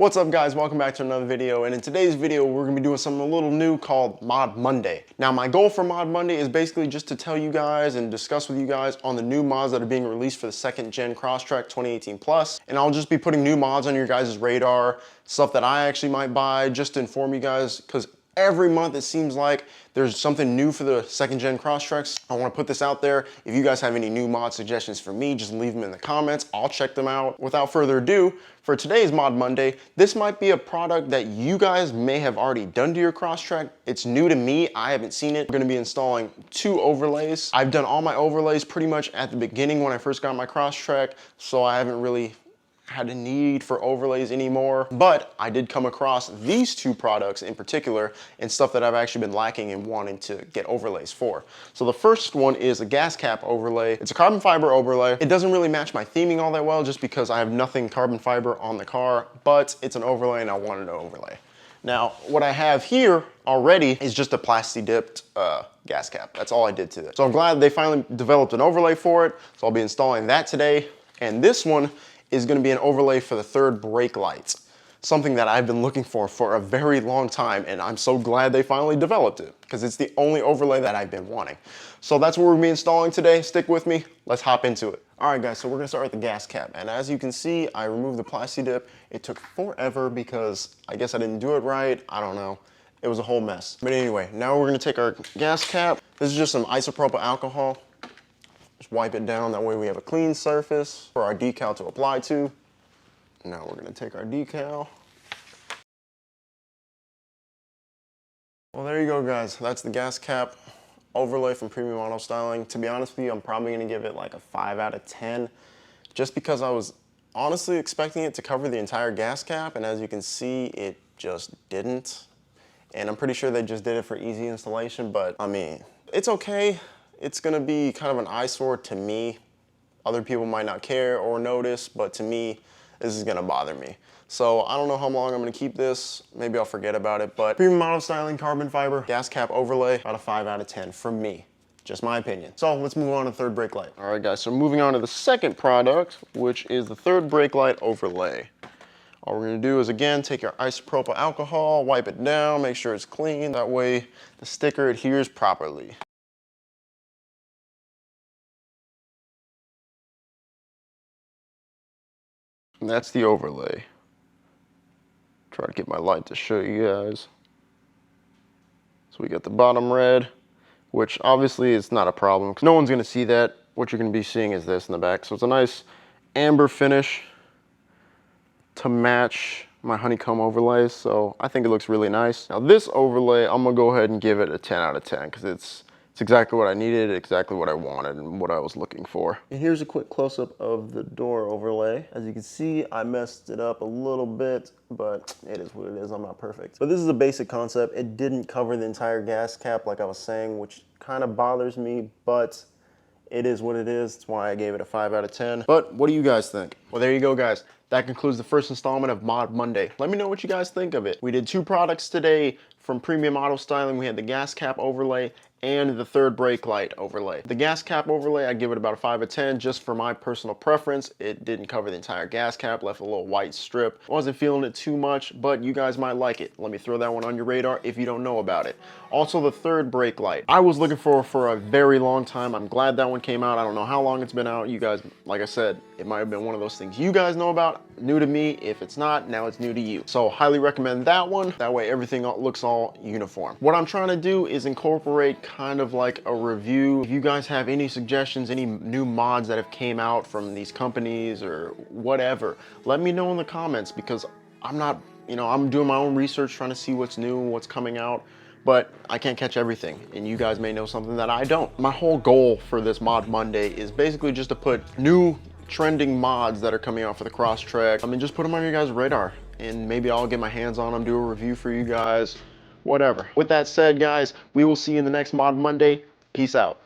What's up guys, welcome back to another video, and in today's video we're going to be doing something a little new called Mod Monday. Now my goal for Mod Monday is basically just to tell you guys and discuss with you guys on the new mods that are being released for the 2nd gen Crosstrek 2018 Plus, and I'll just be putting new mods on your guys' radar, stuff that I actually might buy just to inform you guys, because every month it seems like there's something new for the 2nd gen Crosstreks. I want to put this out there. If you guys have any new mod suggestions for me, just leave them in the comments. I'll check them out. Without further ado, for today's Mod Monday, this might be a product that you guys may have already done to your Crosstrek. It's new to me. I haven't seen it. We're going to be installing 2 overlays. I've done all my overlays pretty much at the beginning when I first got my Crosstrek, so I haven't really had a need for overlays anymore, but I did come across these 2 products in particular and stuff that I've actually been lacking and wanting to get overlays for. So the first one is a gas cap overlay. It's a carbon fiber overlay. It doesn't really match my theming all that well just because I have nothing carbon fiber on the car, but it's an overlay and I wanted an overlay. Now, what I have here already is just a plasti dipped gas cap. That's all I did to it. So I'm glad they finally developed an overlay for it. So I'll be installing that today. And this one is going to be an overlay for the 3rd brake lights, something that I've been looking for a very long time, and I'm so glad they finally developed it because it's the only overlay that I've been wanting. So that's what we're going to be installing today. Stick with me. Let's hop into it. All right, guys, so we're going to start with the gas cap, and as you can see, I removed the plasti dip. It took forever because I guess I didn't do it right. I don't know. It was a whole mess. But anyway, now we're going to take our gas cap. This is just some isopropyl alcohol. Just wipe it down, that way we have a clean surface for our decal to apply to. Now we're going to take our decal. Well, there you go, guys. That's the gas cap overlay from Premium Auto Styling. To be honest with you, I'm probably going to give it like a 5 out of 10, just because I was honestly expecting it to cover the entire gas cap, and as you can see, it just didn't. And I'm pretty sure they just did it for easy installation, but I mean, it's okay. It's gonna be kind of an eyesore to me. Other people might not care or notice, but to me, this is gonna bother me. So I don't know how long I'm gonna keep this. Maybe I'll forget about it, but Premium Auto Styling carbon fiber gas cap overlay, about a 5 out of 10 from me. Just my opinion. So let's move on to the 3rd brake light. All right, guys, so moving on to the 2nd product, which is the 3rd brake light overlay. All we're gonna do is, again, take your isopropyl alcohol, wipe it down, make sure it's clean. That way the sticker adheres properly. And that's the overlay. Try to get my light to show you guys. So we got the bottom red, which obviously is not a problem because no one's gonna see that. What you're gonna be seeing is this in the back. So it's a nice amber finish to match my honeycomb overlay. So I think it looks really nice. Now this overlay, I'm gonna go ahead and give it a 10 out of 10 because it's exactly what I needed, exactly what I wanted, and what I was looking for. And here's a quick close-up of the door overlay. As you can see, I messed it up a little bit, but it is what it is. I'm not perfect. But this is a basic concept. It didn't cover the entire gas cap, like I was saying, which kind of bothers me, but it is what it is. That's why I gave it a 5 out of 10. But what do you guys think? Well, there you go, guys. That concludes the first installment of Mod Monday. Let me know what you guys think of it. We did 2 products today from Premium Auto Styling. We had the gas cap overlay and the 3rd brake light overlay. The gas cap overlay, I give it about a 5 out of 10 just for my personal preference. It didn't cover the entire gas cap, left a little white strip. Wasn't feeling it too much, but you guys might like it. Let me throw that one on your radar if you don't know about it. Also, the 3rd brake light. I was looking for a very long time. I'm glad that one came out. I don't know how long it's been out. You guys, like I said, it might have been one of those things you guys know about. New to me. If it's not, now it's new to you. So highly recommend that one. That way everything looks all uniform. What I'm trying to do is incorporate kind of like a review. If you guys have any suggestions, any new mods that have came out from these companies or whatever, let me know in the comments, because I'm not, I'm doing my own research trying to see what's new and what's coming out, but I can't catch everything, and you guys may know something that I don't. My whole goal for this Mod Monday is basically just to put new trending mods that are coming out for the Crosstrek. I mean, just put them on your guys' radar, and maybe I'll get my hands on them, do a review for you guys, whatever. With that said, guys, we will see you in the next Mod Monday. Peace out.